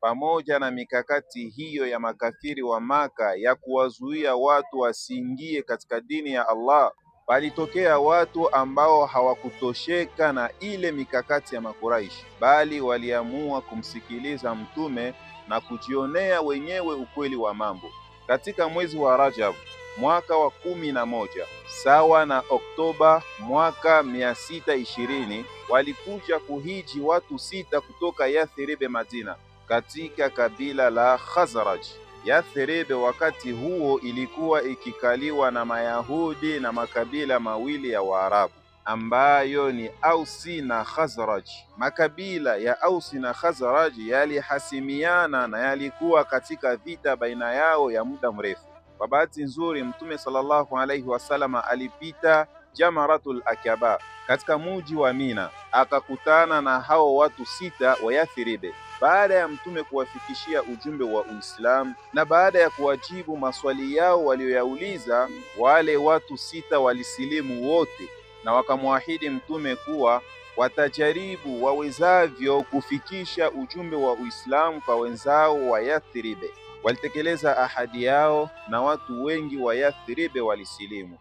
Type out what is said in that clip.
pamoja na mikakati hiyo ya makafiri wa Maka ya kuwazuia watu wasiingie katika dini ya Allah, palitokea watu ambao hawakutosheka na ile mikakati ya Makuraishi, bali waliamua kumsikiliza mtume na kujionea wenyewe ukweli wa mambo. Katika mwezi wa Rajab mwaka wa 11 sawa na Oktoba mwaka 620, walikuja kuhiji watu 6 kutoka Yathrib Madina katika kabila la Khazraj. Yathrib wakati huo ilikuwa ikikaliwa na Mayahudi na makabila mawili ya Waarabu ambayo ni Ausi na Khazraj. Makabila ya Ausi na Khazraj yalihasimiana na yalikuwa katika vita baina yao ya muda mrefu. Kwa bahati nzuri, Mtume sallallahu alaihi wasallam alipita Jamaratul Akaba katika mji wa Mina, akakutana na hao watu 6 wa Yathrib. Baada ya mtume kuwafikishia ujumbe wa Uislamu na baada ya kuwajibu maswali yao walioyauliza, wale watu 6 walisilimu wote na wakamwahidi mtume kuwa watajaribu wawezavyo kufikisha ujumbe wa Uislamu kwa wenzao wa Yathrib. Walitekeleza ahadi yao na watu wengi wa Yathrib walisilimu.